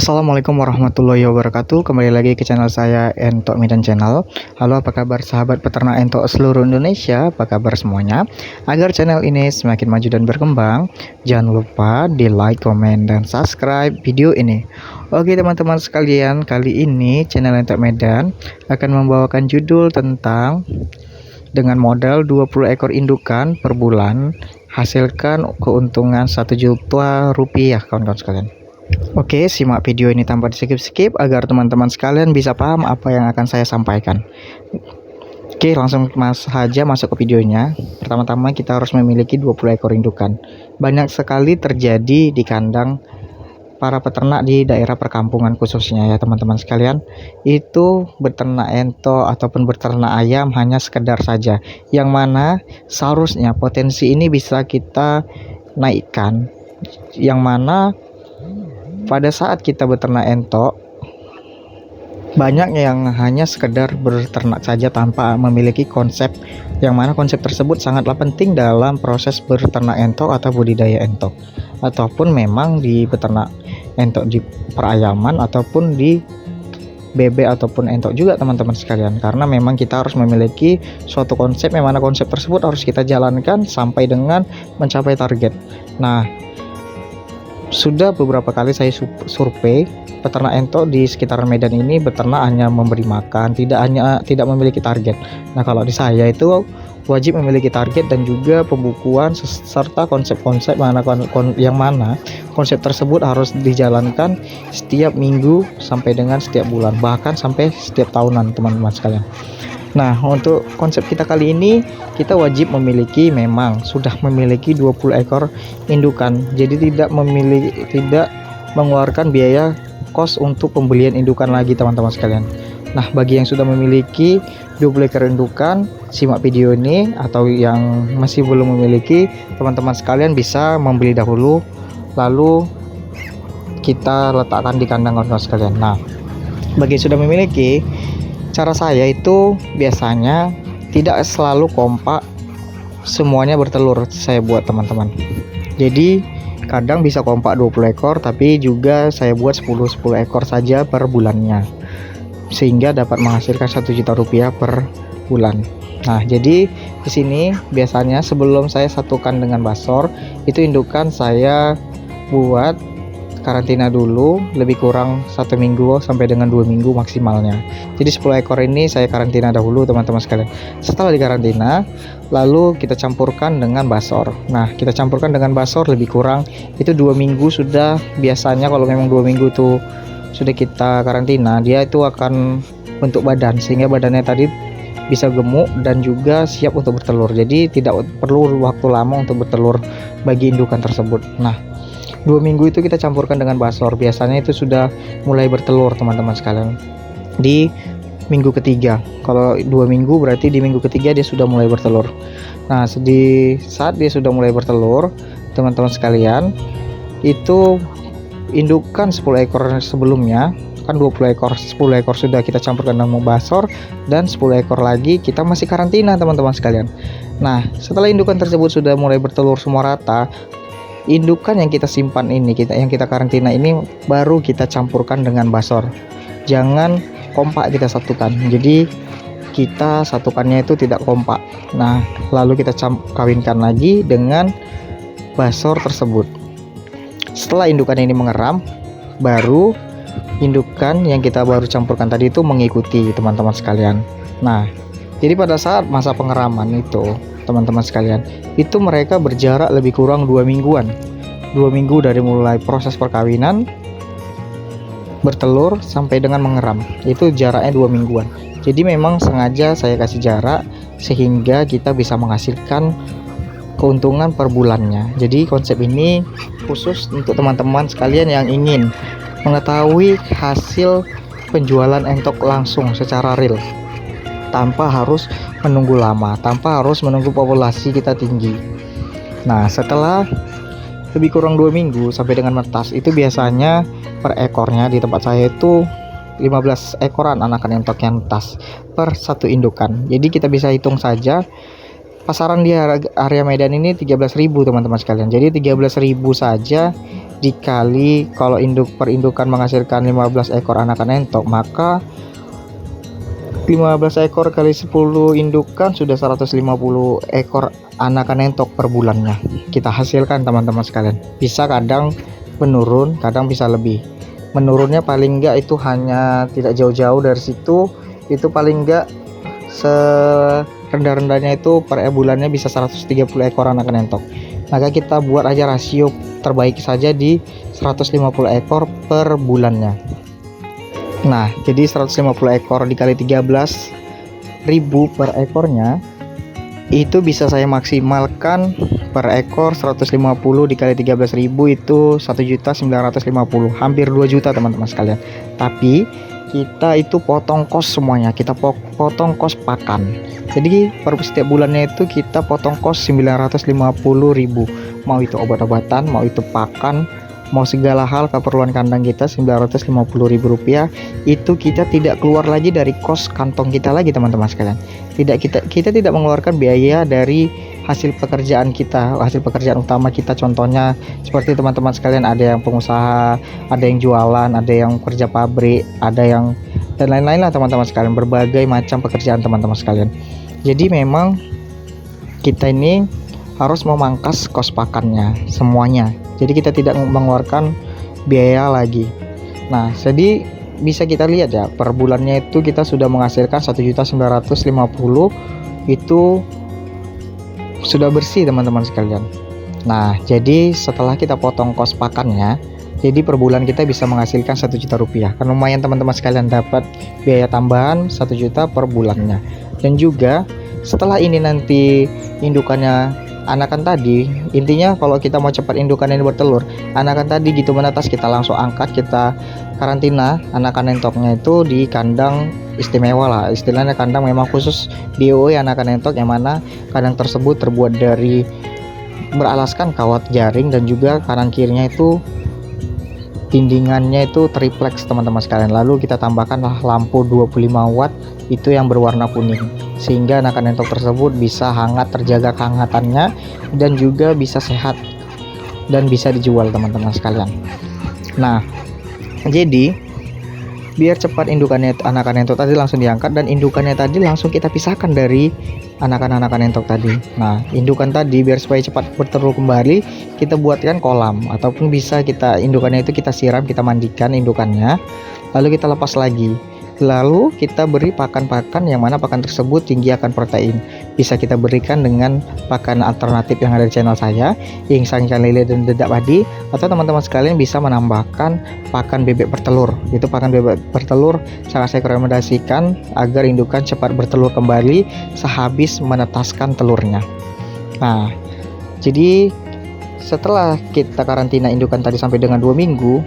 Assalamualaikum warahmatullahi wabarakatuh. Kembali lagi ke channel saya, Entok Medan Channel. Halo, apa kabar sahabat peternak entok seluruh Indonesia? Apa kabar semuanya? Agar channel ini semakin maju dan berkembang, jangan lupa di like, komen, dan subscribe video ini. Oke teman-teman sekalian, kali ini channel Entok Medan akan membawakan judul tentang dengan modal 20 ekor indukan per bulan hasilkan keuntungan 1 juta rupiah, kawan-kawan sekalian. Oke, simak video ini tanpa di skip-skip agar teman-teman sekalian bisa paham apa yang akan saya sampaikan. Oke, langsung saja masuk ke videonya. Pertama-tama kita harus memiliki 20 ekor indukan. Banyak sekali terjadi di kandang para peternak di daerah perkampungan khususnya ya teman-teman sekalian. Itu beternak entok ataupun beternak ayam hanya sekedar saja. Yang mana seharusnya potensi ini bisa kita naikkan. Yang mana pada saat kita beternak entok, banyak yang hanya sekedar beternak saja tanpa memiliki konsep, yang mana konsep tersebut sangatlah penting dalam proses beternak entok atau budidaya entok, ataupun memang di beternak entok di perayaman ataupun di bebek ataupun entok juga teman-teman sekalian, karena memang kita harus memiliki suatu konsep yang mana konsep tersebut harus kita jalankan sampai dengan mencapai target. Nah, sudah beberapa kali saya survei peternak entok di sekitaran Medan ini, beternak hanya memberi makan, tidak memiliki target. Nah, kalau di saya itu wajib memiliki target dan juga pembukuan serta konsep-konsep yang mana konsep tersebut harus dijalankan setiap minggu sampai dengan setiap bulan, bahkan sampai setiap tahunan teman-teman sekalian. Nah, untuk konsep kita kali ini kita wajib memiliki, memang sudah memiliki 20 ekor indukan. Jadi tidak mengeluarkan biaya kos untuk pembelian indukan lagi teman-teman sekalian. Nah, bagi yang sudah memiliki 20 ekor indukan, simak video ini, atau yang masih belum memiliki, teman-teman sekalian bisa membeli dahulu lalu kita letakkan di kandang kawan-kawan sekalian. Nah, bagi yang sudah memiliki, cara saya itu biasanya tidak selalu kompak semuanya bertelur saya buat teman-teman. Jadi kadang bisa kompak 20 ekor, tapi juga saya buat 10 ekor saja per bulannya, sehingga dapat menghasilkan 1 juta rupiah per bulan. Nah, jadi di sini biasanya sebelum saya satukan dengan basor, itu indukan saya buat karantina dulu lebih kurang 1 minggu sampai dengan 2 minggu maksimalnya. Jadi 10 ekor ini saya karantina dahulu teman-teman sekalian. Setelah dikarantina, lalu kita campurkan dengan basor. Nah, kita campurkan dengan basor lebih kurang itu 2 minggu sudah. Biasanya kalau memang 2 minggu itu sudah kita karantina, dia itu akan bentuk badan sehingga badannya tadi bisa gemuk dan juga siap untuk bertelur. Jadi tidak perlu waktu lama untuk bertelur bagi indukan tersebut. Nah, 2 minggu itu kita campurkan dengan basor. Biasanya itu sudah mulai bertelur teman-teman sekalian di minggu ketiga. Kalau 2 minggu berarti di minggu ketiga dia sudah mulai bertelur. Nah, di saat dia sudah mulai bertelur teman-teman sekalian, itu indukan 10 ekor sebelumnya kan 20 ekor, 10 ekor sudah kita campurkan dengan basor, dan 10 ekor lagi kita masih karantina teman-teman sekalian. Nah, setelah indukan tersebut sudah mulai bertelur semua rata, indukan yang kita simpan ini, yang kita karantina ini baru kita campurkan dengan basor. Jangan kompak kita satukan. Jadi kita satukannya itu tidak kompak. Nah, lalu kita kawinkan lagi dengan basor tersebut. Setelah indukan ini mengeram, baru indukan yang kita baru campurkan tadi itu mengikuti teman-teman sekalian. Nah, jadi pada saat masa pengeraman itu teman-teman sekalian, itu mereka berjarak lebih kurang 2 mingguan. 2 minggu dari mulai proses perkawinan, bertelur sampai dengan mengeram, itu jaraknya 2 mingguan. Jadi memang sengaja saya kasih jarak sehingga kita bisa menghasilkan keuntungan per bulannya. Jadi konsep ini khusus untuk teman-teman sekalian yang ingin mengetahui hasil penjualan entok langsung secara real, tanpa harus menunggu lama, tanpa harus menunggu populasi kita tinggi. Nah, setelah lebih kurang 2 minggu sampai dengan menetas, itu biasanya per ekornya di tempat saya itu 15 ekoran anakan entok yang netas per satu indukan. Jadi kita bisa hitung saja pasaran di area Medan ini 13.000 teman-teman sekalian. Jadi 13.000 saja dikali kalau perindukan menghasilkan 15 ekor anakan entok, maka 15 ekor kali 10 indukan sudah 150 ekor anakan entok per bulannya kita hasilkan teman-teman sekalian. Bisa kadang menurun, kadang bisa lebih. Menurunnya paling enggak itu hanya tidak jauh-jauh dari situ, itu paling enggak serendah-rendahnya itu per bulannya bisa 130 ekor anakan entok. Maka kita buat aja rasio terbaik saja di 150 ekor per bulannya. Nah, jadi 150 ekor dikali 13.000 per ekornya itu bisa saya maksimalkan per ekor 150 dikali 13.000 itu 1.950.000, hampir 2 juta teman-teman sekalian. Tapi kita itu potong kos semuanya, kita potong kos pakan. Jadi per setiap bulannya itu kita potong kos 950.000, mau itu obat-obatan, mau itu pakan, mau segala hal keperluan kandang kita 950.000 rupiah. Itu kita tidak keluar lagi dari kos kantong kita lagi teman-teman sekalian. Kita tidak mengeluarkan biaya dari hasil pekerjaan kita, hasil pekerjaan utama kita. Contohnya seperti teman-teman sekalian, ada yang pengusaha, ada yang jualan, ada yang kerja pabrik, ada yang dan lain-lain lah teman-teman sekalian, berbagai macam pekerjaan teman-teman sekalian. Jadi memang kita ini harus memangkas kos pakannya semuanya, jadi kita tidak mengeluarkan biaya lagi. Nah, jadi bisa kita lihat ya, per bulannya itu kita sudah menghasilkan 1.950.000, itu sudah bersih teman-teman sekalian. Nah, jadi setelah kita potong kos pakannya, jadi per bulan kita bisa menghasilkan 1 juta rupiah. Kan lumayan teman-teman sekalian, dapat biaya tambahan 1 juta per bulannya. Dan juga setelah ini nanti indukannya anakan tadi, intinya kalau kita mau cepat indukan ini bertelur, anakan tadi gitu menetas, kita langsung angkat, kita karantina anakan entoknya itu di kandang istimewa lah, istilahnya kandang memang khusus DOE anakan entok, yang mana kandang tersebut terbuat dari beralaskan kawat jaring dan juga kanan kirinya itu dindingannya itu triplex teman-teman sekalian. Lalu kita tambahkan lampu 25 watt itu yang berwarna kuning, sehingga anakan entok tersebut bisa hangat, terjaga kehangatannya, dan juga bisa sehat dan bisa dijual teman-teman sekalian. Nah, jadi biar cepat indukannya anakan entok tadi langsung diangkat, dan indukannya tadi langsung kita pisahkan dari anakan entok tadi. Nah, indukan tadi biar supaya cepat bertelur kembali, kita buatkan kolam, ataupun bisa kita indukannya itu kita siram, kita mandikan indukannya, lalu kita lepas lagi. Lalu kita beri pakan-pakan yang mana pakan tersebut tinggi akan protein. Bisa kita berikan dengan pakan alternatif yang ada di channel saya, insang, ikan lele, dan dedak padi. Atau teman-teman sekalian bisa menambahkan pakan bebek bertelur. Itu pakan bebek bertelur sangat saya rekomendasikan agar indukan cepat bertelur kembali sehabis menetaskan telurnya. Nah, jadi setelah kita karantina indukan tadi sampai dengan 2 minggu,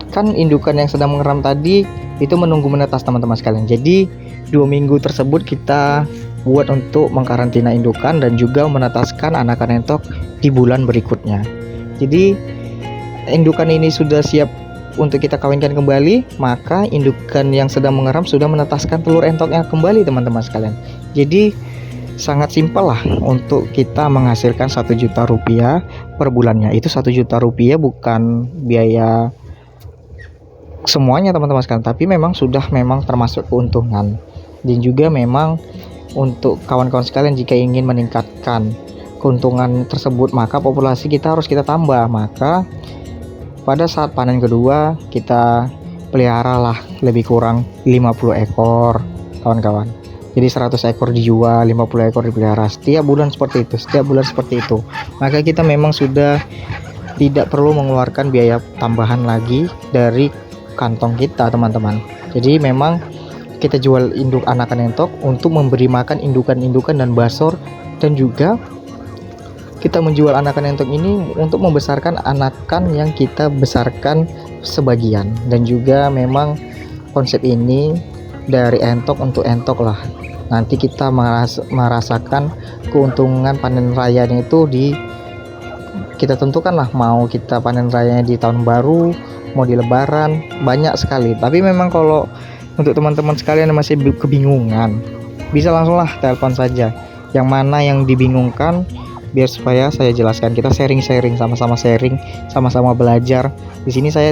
kan indukan yang sedang mengeram tadi itu menunggu menetas teman-teman sekalian. Jadi 2 minggu tersebut kita buat untuk mengkarantina indukan dan juga menetaskan anakan entok di bulan berikutnya. Jadi indukan ini sudah siap untuk kita kawinkan kembali, maka indukan yang sedang mengeram sudah menetaskan telur entoknya kembali teman-teman sekalian. Jadi sangat simpel lah untuk kita menghasilkan 1 juta rupiah per bulannya. Itu 1 juta rupiah bukan biaya semuanya teman-teman sekalian, tapi memang termasuk keuntungan. Dan juga memang untuk kawan-kawan sekalian, jika ingin meningkatkan keuntungan tersebut, maka populasi kita harus kita tambah. Maka pada saat panen kedua kita peliharalah lebih kurang 50 ekor kawan-kawan. Jadi 100 ekor dijual, 50 ekor dipelihara. Setiap bulan seperti itu. Maka kita memang sudah tidak perlu mengeluarkan biaya tambahan lagi dari kantong kita teman-teman. Jadi memang kita jual induk anakan entok untuk memberi makan indukan-indukan dan basor, dan juga kita menjual anakan entok ini untuk membesarkan anakan yang kita besarkan sebagian. Dan juga memang konsep ini dari entok untuk entok lah. Nanti kita merasakan keuntungan panen rayanya itu kita tentukan lah, mau kita panen rayanya di tahun baru, mau di lebaran, banyak sekali. Tapi memang kalau untuk teman-teman sekalian yang masih kebingungan, bisa langsunglah telepon saja. Yang mana yang dibingungkan biar supaya saya jelaskan, kita sharing-sharing, sama-sama sharing, sama-sama belajar. Di sini saya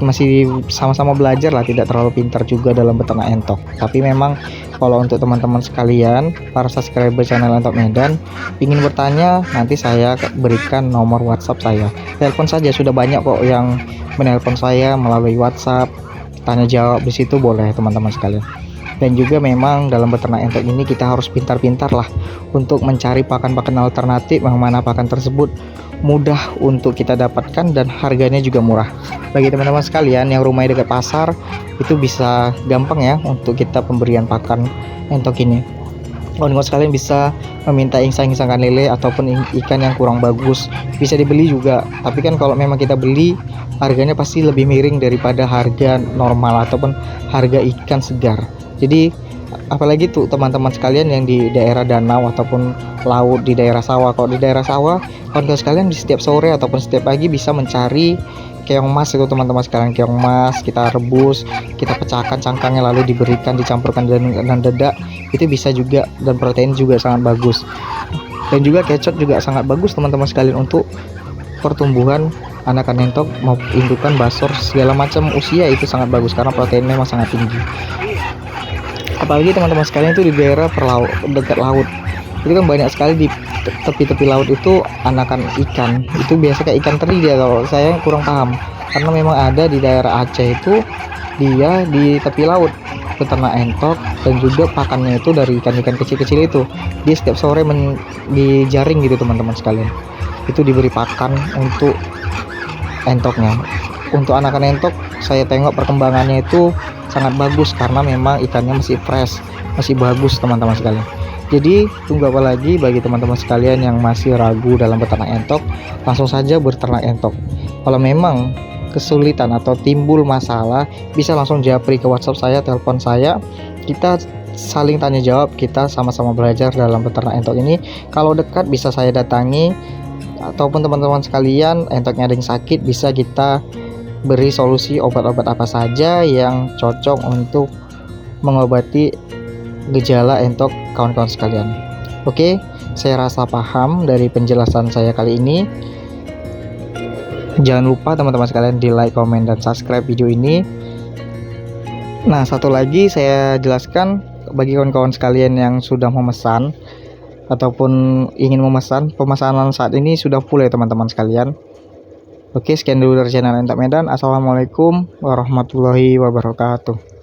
masih sama-sama belajar lah, tidak terlalu pintar juga dalam beternak entok. Tapi memang kalau untuk teman-teman sekalian, para subscriber channel Entok Medan, ingin bertanya, nanti saya berikan nomor WhatsApp saya. Telepon saja, sudah banyak kok yang menelpon saya melalui WhatsApp, tanya jawab di situ boleh teman-teman sekalian. Dan juga memang dalam beternak entok ini kita harus pintar-pintar lah untuk mencari pakan-pakan alternatif yang mana pakan tersebut mudah untuk kita dapatkan dan harganya juga murah. Bagi teman-teman sekalian yang rumahnya dekat pasar, itu bisa gampang ya untuk kita pemberian pakan entok ini. Teman-teman sekalian bisa meminta insang-insang ikan lele ataupun ikan yang kurang bagus, bisa dibeli juga. Tapi kan kalau memang kita beli, harganya pasti lebih miring daripada harga normal ataupun harga ikan segar. Jadi apalagi tuh teman-teman sekalian yang di daerah danau ataupun laut, di daerah sawah. Kalau di daerah sawah, teman-teman sekalian di setiap sore ataupun setiap pagi bisa mencari keong mas itu teman-teman sekalian. Keong mas kita rebus, kita pecahkan cangkangnya, lalu diberikan, dicampurkan dengan dedak, itu bisa juga, dan protein juga sangat bagus. Dan juga kecot juga sangat bagus teman-teman sekalian untuk pertumbuhan anakan entok mau indukan, basor, segala macam usia, itu sangat bagus karena proteinnya memang sangat tinggi. Apalagi teman-teman sekalian itu di daerah dekat laut, itu kan banyak sekali di tepi-tepi laut itu anakan ikan, itu biasa kayak ikan teri dia, kalau saya kurang paham, karena memang ada di daerah Aceh itu dia di tepi laut peternak entok, dan juga pakannya itu dari ikan-ikan kecil-kecil itu. Dia setiap sore dijaring gitu teman-teman sekalian, itu diberi pakan untuk entoknya. Untuk anakan entok saya tengok perkembangannya itu sangat bagus karena memang ikannya masih fresh, masih bagus teman-teman sekalian. Jadi tunggu apa lagi bagi teman-teman sekalian yang masih ragu dalam beternak entok, langsung saja beternak entok. Kalau memang kesulitan atau timbul masalah, bisa langsung japri ke WhatsApp saya, telepon saya, kita saling tanya jawab, kita sama-sama belajar dalam beternak entok ini. Kalau dekat bisa saya datangi, ataupun teman-teman sekalian entoknya ada yang sakit, bisa kita beri solusi obat-obat apa saja yang cocok untuk mengobati gejala entok kawan-kawan sekalian. Oke, saya rasa paham dari penjelasan saya kali ini. Jangan lupa teman-teman sekalian di like, komen, dan subscribe video ini. Nah, satu lagi saya jelaskan bagi kawan-kawan sekalian yang sudah memesan ataupun ingin memesan, pemesanan saat ini sudah full ya teman-teman sekalian. Oke, sekian dulu dari channel Entok Medan. Assalamualaikum warahmatullahi wabarakatuh.